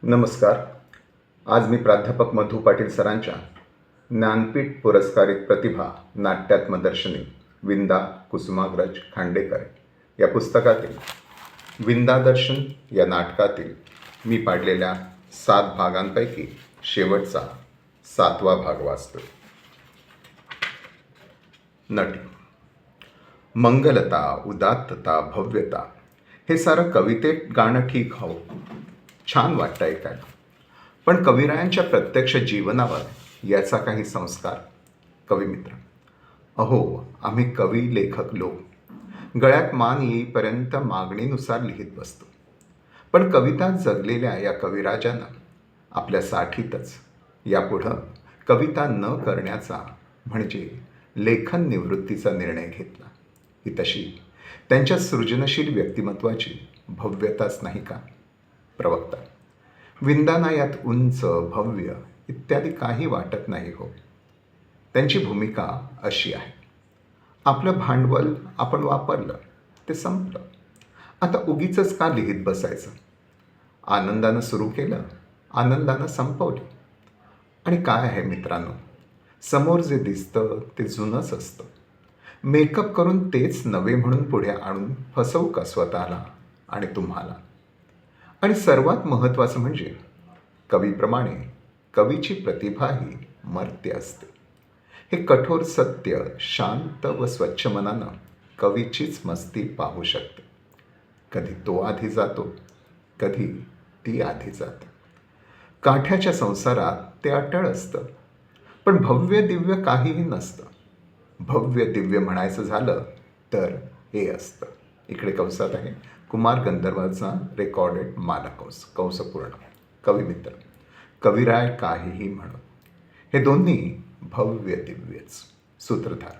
नमस्कार. आज मी प्राध्यापक मधु पाटील सरांच्या ज्ञानपीठ पुरस्कारित प्रतिभा नाट्यात्मदर्शनी विंदा कुसुमाग्रज खांडेकर या पुस्तकातील विंदादर्शन या नाटकातील मी पाडलेल्या 7 भागांपैकी शेवटचा 7वा भाग वाचतो. नटी. मंगलता, उदात्तता, भव्यता हे सारं कवितेत गाणं ठीक हो, छान वाटतं ऐकायला. पण कविरायांच्या प्रत्यक्ष जीवनावर याचा काही संस्कार? कविमित्र, अहो आम्ही कवी लेखक लोक गळ्यात मान येईपर्यंत मागणीनुसार लिहित बसतो. पण कविता जगलेल्या या कविराजांना आपल्या साठीतच यापुढं कविता न करण्याचा म्हणजे लेखन निवृत्तीचा निर्णय घेतला. ही तशी त्यांच्या सृजनशील व्यक्तिमत्वाची भव्यताच नाही का? प्रवक्ता. विंदांना यात उंच, भव्य इत्यादी काही वाटत नाही हो. त्यांची भूमिका अशी आहे, आपलं भांडवल आपण वापरलं, ते संपलं. आता उगीचच का लिहित बसायचं? आनंदानं सुरू केलं, आनंदानं संपवलं. आणि काय आहे मित्रांनो, समोर जे दिसतं ते जुनंच असतं. मेकअप करून तेच नवे म्हणून पुढे आणून फसवू का स्वतःला आणि तुम्हाला? आणि सर्वात महत्त्वाचं म्हणजे कवीप्रमाणे कवीची प्रतिभाही मर्त्य असते. हे कठोर सत्य शांत व स्वच्छ मनानं कवीचीच मस्ती पाहू शकते. कधी तो आधी जातो, कधी ती आधी जाते. काठ्याच्या संसारात ते अटळ असतं. पण भव्य दिव्य काहीही नसतं. भव्य दिव्य म्हणायचं झालं तर हे असतं. इकडे कंसात आहे कुमार गंधर्वाचा रेकॉर्डेड मानकंस कंस पूर्ण. कविमित्र, कविराय काहीही म्हणो, हे दोन्ही भव्य दिव्यच. सूत्रधार.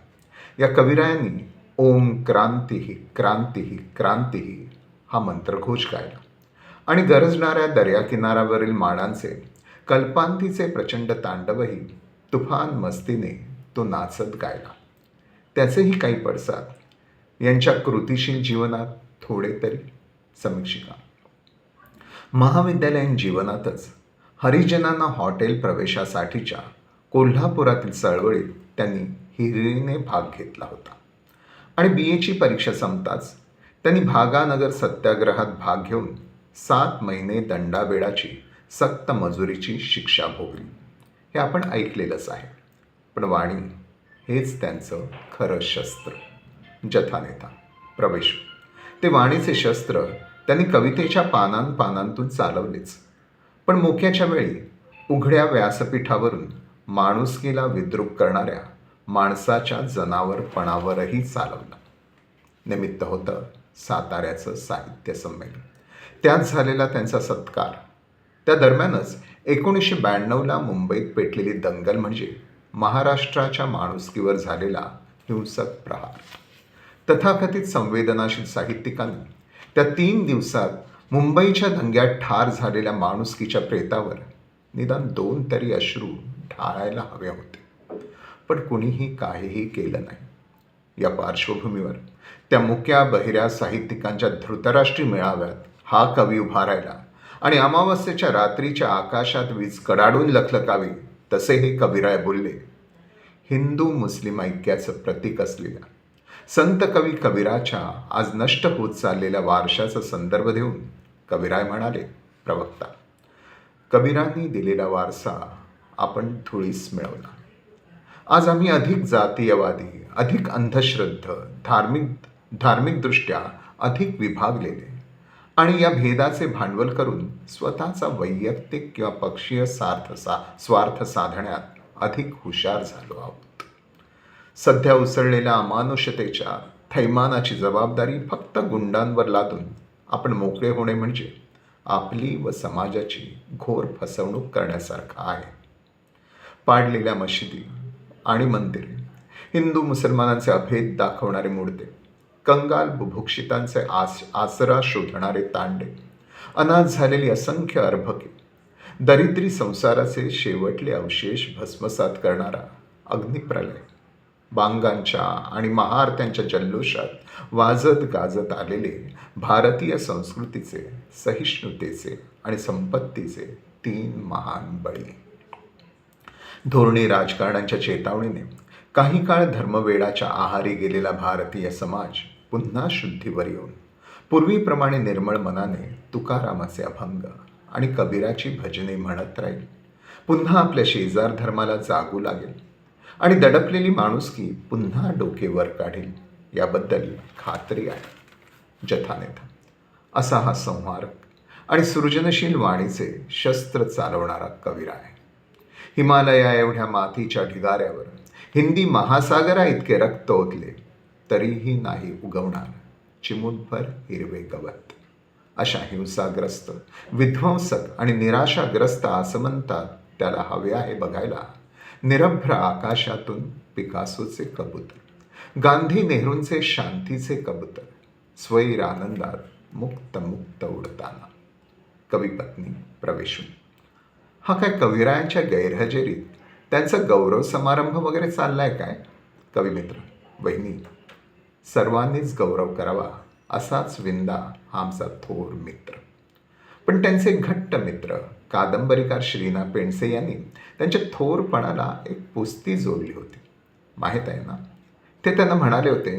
या कविरायांनी ओम क्रांतीही क्रांतीही क्रांतीही हा मंत्रघोष गायला आणि गरजणाऱ्या दर्याकिनाऱ्यावरील माडांचे कल्पांतीचे प्रचंड तांडवही तुफान मस्तीने तो नाचत गायला. त्याचेही काही पडसाद यांच्या कृतिशील जीवनात थोडे तरी. समीक्षिका. महाविद्यालयीन जीवनातच हरिजनांना हॉटेल प्रवेशासाठीच्या कोल्हापुरातील चळवळीत त्यांनी हिरिरीने भाग घेतला होता. आणि BAची परीक्षा संपताच त्यांनी भागानगर सत्याग्रहात भाग घेऊन 7 महिने दंडाबेडाची सक्त मजुरीची शिक्षा भोगली. हे आपण ऐकलेलंच आहे. पण वाणी हेच त्यांचं खरं शस्त्र. जथानेता. प्रवेश. ते वाणीचे शस्त्र त्यांनी कवितेच्या पानांपानांतून चालवलेच, पण मोक्याच्या वेळी उघड्या व्यासपीठावरून माणुसकीला विद्रूप करणाऱ्या माणसाच्या जनावरपणावरही चालवलं. निमित्त होतं साताऱ्याचं साहित्य संमेलन. त्यात झालेला त्यांचा सत्कार. त्या दरम्यानच 1992ला मुंबईत पेटलेली दंगल म्हणजे महाराष्ट्राच्या माणुसकीवर झालेला हिंसक प्रहार. तथाकथित संवेदनाशील साहित्यिकांनी त्या 3 दिवसात मुंबईच्या दंग्यात ठार झालेल्या माणुसकीच्या प्रेतावर निदान 2 तरी अश्रू ढाळायला हवे होते. पण कुणीही काहीही केलं नाही. या पार्श्वभूमीवर त्या मुक्या बहिऱ्या साहित्यिकांच्या धृतराष्ट्रीय मेळाव्यात हा कवी उभा राहिला आणि अमावस्येच्या रात्रीच्या आकाशात वीज कडाडून लखलखावी तसे हे कविराय बोलले. हिंदू मुस्लिम ऐक्याचं प्रतीक असलेल्या संत कवी कबीराच्या आज नष्ट होत चाललेल्या वारशाचा संदर्भ देऊन कविराय म्हणाले. प्रवक्ता. कबीरांनी दिलेला वारसा आपण धुळीस मिळवला. आज आम्ही अधिक जातीयवादी, अधिक अंधश्रद्ध, धार्मिकदृष्ट्या अधिक विभागलेले आणि या भेदाचे भांडवल करून स्वतःचा वैयक्तिक किंवा पक्षीय स्वार्थ साधण्यात अधिक हुशार झालो आहोत. सध्या उसळलेल्या अमानुषतेच्या थैमानाची जबाबदारी फक्त गुंडांवर लादून आपण मोकळे होणे म्हणजे आपली व समाजाची घोर फसवणूक करण्यासारखं आहे. पाडलेल्या मशिदी आणि मंदिरे, हिंदू मुसलमानांचे अभेद दाखवणारे मुडदे, कंगाल बुभुक्षितांचे आसरा शोधणारे तांडे, अनाथ झालेली असंख्य अर्भके, दरिद्री संसाराचे शेवटले अवशेष भस्मसात करणारा अग्निप्रलय, बांगांच्या आणि महाआरत्यांच्या जल्लोषात वाजत गाजत आलेले भारतीय संस्कृतीचे, सहिष्णुतेचे आणि संपत्तीचे 3 महान बळी. धोरणी राजकारणांच्या चेतावणीने काही काळ धर्मवेडाच्या आहारी गेलेला भारतीय समाज पुन्हा शुद्धीवर येऊन पूर्वीप्रमाणे निर्मळ मनाने तुकारामाचे अभंग आणि कबीराची भजने म्हणत राहील. पुन्हा आपल्या शेजार धर्माला जागू लागेल आणि दडपलेली माणुसकी पुन्हा डोके वर काढेल याबद्दल खात्री आहे. जथानेथा असा हा संहारक आणि सृजनशील वाणीचे शस्त्र चालवणारा कविराय. हिमालया एवढ्या मातीच्या ढिगाऱ्यावर हिंदी महासागरा इतके रक्त ओतले तरीही नाही उगवणार चिमूटभर हिरवे गवत. अशा हिंसाग्रस्त, विध्वंसक आणि निराशाग्रस्त आसमंतात त्याला हवे आहे बघायला निरभ्र आकाशातून पिकासोचे कबूतर, गांधी नेहरूंचे शांतीचे कबूतर, स्वैर आनंदात मुक्त मुक्त उडताना. कविपत्नी प्रवेशून हा काय कविरायांच्या गैरहजेरीत त्यांचा गौरव समारंभ वगैरे चाललाय काय? कविमित्र, वहिनी, सर्वांनीच गौरव करावा असाच विंदा हा आमचा थोर मित्र. पण त्यांचे घट्ट मित्र कादंबरीकार श्रीना पेंडसे यांनी त्यांच्या थोरपणाला एक पुस्ती जोडली होती. माहीत आहे ना? ते त्यांना म्हणाले होते,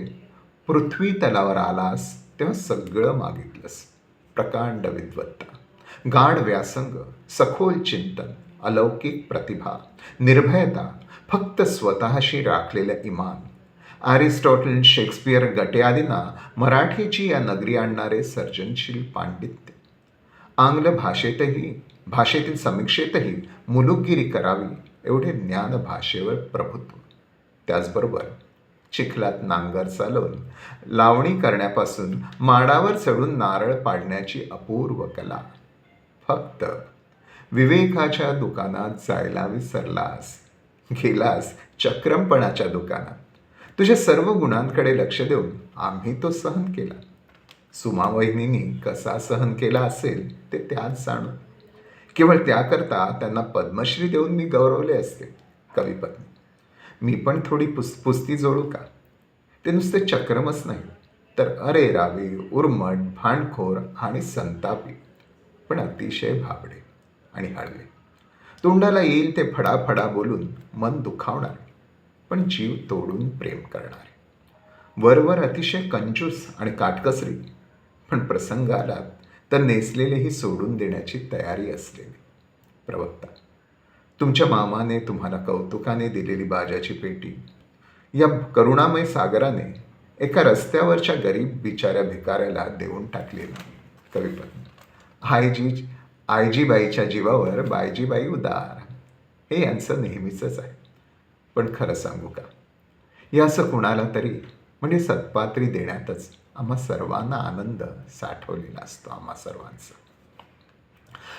पृथ्वी तलावर आलास तेव्हा सगळं मागितलंस. प्रकांड विद्वत्ता, गाढ व्यासंग, सखोल चिंतन, अलौकिक प्रतिभा, निर्भयता, फक्त स्वतःशी राखलेलं इमान, ॲरिस्टॉटल, शेक्सपियर, गटे आदींना मराठीची या नगरी आणणारे सर्जनशील पांडित्य, आंग्ल भाषेतील समीक्षेतही मुलुकगिरी करावी एवढे ज्ञान भाषेवर प्रभुत्व, त्याचबरोबर चिखलात नांगर चालवून लावणी करण्यापासून माडावर चढून नारळ पाडण्याची अपूर्व कला. फक्त विवेकाच्या दुकानात जायला विसरलास, गेलास चक्रमपणाच्या दुकानात. तुझ्या सर्व गुणांकडे लक्ष देऊन आम्ही तो सहन केला. सुमावहिनींनी कसा सहन केला असेल ते त्याच जाणू. केवळ त्याकरता त्यांना पद्मश्री देऊन मी गौरवले असते. कविपत्नी, मी पण थोडी पुस्ती जोडू का? ते नुसते चक्रमच नाही तर अरे रावी, उर्मट, भांडखोर आणि संतापी, पण अतिशय भाबडे आणि हळवे. तोंडाला येईल ते फडाफडा बोलून मन दुखावणारे, पण जीव तोडून प्रेम करणारे. वरवर अतिशय कंजूस आणि काटकसरी, पण प्रसंग आला तर नेसलेलेही सोडून देण्याची तयारी असलेली. प्रवक्ता, तुमच्या मामाने तुम्हाला कौतुकाने दिलेली बाजाची पेटी या करुणामय सागराने एका रस्त्यावरच्या गरीब बिचाऱ्या भिकाऱ्याला देऊन टाकलेली. कविपत्नी, आयजीबाईच्या जीवावर बायजीबाई उदार, हे यांचं नेहमीच आहे. पण खरं सांगू का, या असं कुणाला तरी म्हणजे सत्पात्री देण्यातच आम्हा सर्वांना आनंद साठवलेला असतो. आम्हा सर्वांचा.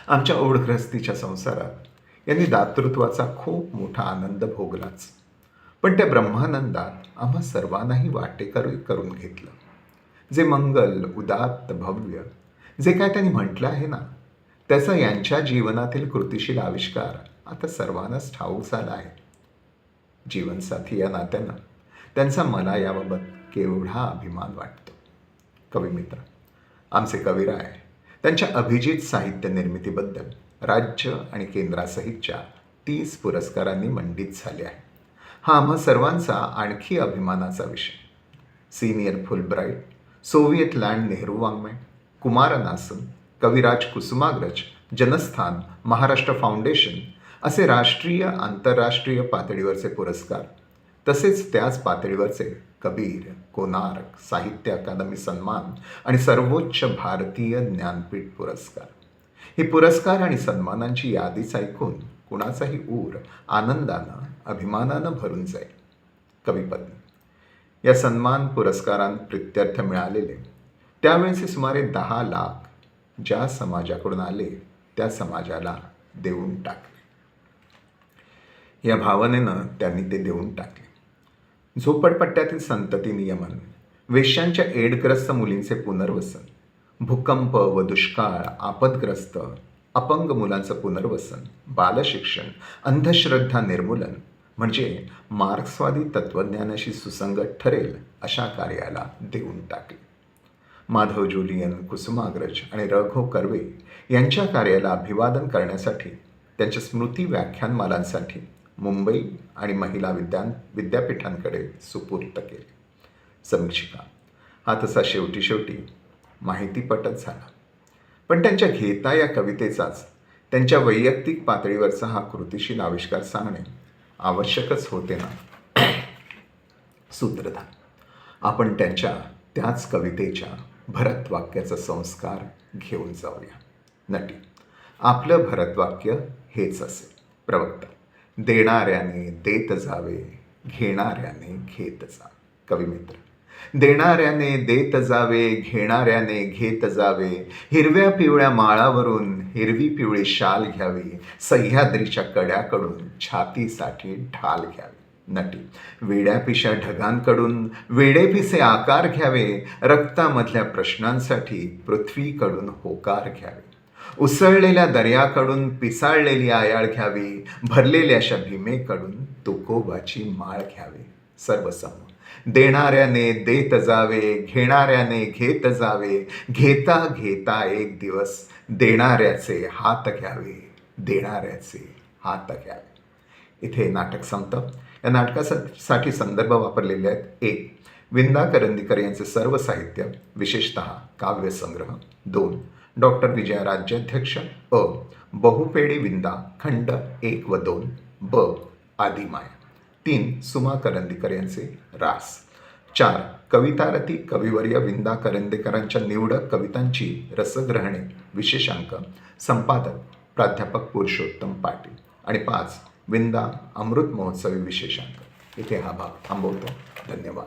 आमच्या ओढग्रस्तीच्या संसारात यांनी दातृत्वाचा खूप मोठा आनंद भोगलाच, पण त्या ब्रह्मानंदात आम्हा सर्वांनाही वाटेकरी करून घेतलं. जे मंगल, उदात्त, भव्य, जे काय त्यांनी म्हटलं आहे ना, त्याचा यांच्या जीवनातील कृतिशील आविष्कार आता सर्वांनाच ठाऊक झाला आहे. जीवनसाथी या नात्यानं त्यांचा मला याबाबत केवढा अभिमान वाटतो. कविमित्र, आमचे कविराय त्यांच्या अभिजित साहित्य निर्मितीबद्दल राज्य आणि केंद्रासहितच्या 30 पुरस्कारांनी मंडित झाले आहे. हा आम्हा सर्वांचा आणखी अभिमानाचा विषय. सिनियर फुलब्राईट, सोव्हिएत लँड नेहरू वाङ्मय, कुमारनासन, कविराज कुसुमाग्रज, जनस्थान, महाराष्ट्र फाउंडेशन असे राष्ट्रीय आंतरराष्ट्रीय पातळीवरचे पुरस्कार, तसेच त्याच पातळीवरचे कबीर, कोणार्क, साहित्य अकादमी सन्मान आणि सर्वोच्च भारतीय ज्ञानपीठ पुरस्कार. ही पुरस्कार आणि सन्मानांची यादीच ऐकून कुणाचाही ऊर आनंदानं, अभिमानानं भरून जाईल. कविपत्नी, या सन्मान पुरस्कारांत प्रित्यर्थ मिळालेले त्यावेळेचे सुमारे 10 लाख ज्या समाजाकडून आले त्या समाजाला देऊन टाकले. या भावनेनं त्यांनी ते देऊन टाकले. झोपडपट्ट्यातील संतती नियमन, वेश्यांच्या एडग्रस्त मुलींचे पुनर्वसन, भूकंप व दुष्काळ, आपदग्रस्त अपंग मुलांचं पुनर्वसन, बालशिक्षण, अंधश्रद्धा निर्मूलन, म्हणजे मार्क्सवादी तत्त्वज्ञानाशी सुसंगत ठरेल अशा कार्याला देऊन टाकले. माधव जुलियन, कुसुमाग्रज आणि र.घो. कर्वे यांच्या कार्याला अभिवादन करण्यासाठी त्यांच्या स्मृती व्याख्यानमालांसाठी मुंबई आणि महिला विद्यापीठांकडे सुपूर्त केले. समीक्षिका हा तसा शेवटी माहितीपटच झाला. पण त्यांच्या घेता या कवितेचाच त्यांच्या वैयक्तिक पातळीवरचा हा कृतिशील आविष्कार सांगणे आवश्यकच होते ना. सूत्रधार आपण त्यांच्या त्याच कवितेच्या भरतवाक्याचा संस्कार घेऊन जाऊया. नटी आपलं भरतवाक्य हेच असेल. प्रवक्ता देणाऱ्याने देत जावे, घेणाऱ्याने घेत जावे. कविमित्र देणाऱ्याने देत जावे, घेणाऱ्याने घेत जावे, हिरव्या पिवळ्या माळावरून हिरवी पिवळी शाल घ्यावी, सह्याद्रीच्या कड्याकडून छातीसाठी ढाल घ्यावी. नटी वेड्यापिशा ढगांकडून वेडेपिसे आकार घ्यावे, रक्तामधल्या प्रश्नांसाठी पृथ्वीकडून होकार घ्यावे, उसळलेल्या दर्याकडून पिसाळलेली आयाळ घ्यावी, भरलेल्या अशा भीमेकडून तुकोबाची माळ घ्यावी. सर्वसमूह देणाऱ्याने देत जावे, घेणाऱ्याने घेत जावे, घेता घेता एक दिवस देणाऱ्याचे हात घ्यावे, देणाऱ्याचे हात घ्यावे. इथे नाटक संपतं. या नाटकासाठी संदर्भ वापरलेले आहेत. 1. विंदा करंदीकर यांचे सर्व साहित्य, विशेषतः काव्यसंग्रह. 2. डॉक्टर विजया राज्याध्यक्ष. अ. बहुपेडी विंदा खंड 1 व 2. ब. आदिमाया. 3. सुमा करंदीकर यांचे रास. 4. कवितारती कविवर्य विंदा करंदीकरांच्या निवडक कवितांची रसग्रहणे, विशेषांक. संपादक प्राध्यापक पुरुषोत्तम पाटील. आणि 5. विंदा अमृत महोत्सवी विशेषांक. इथे हा भाग थांबवतो. धन्यवाद.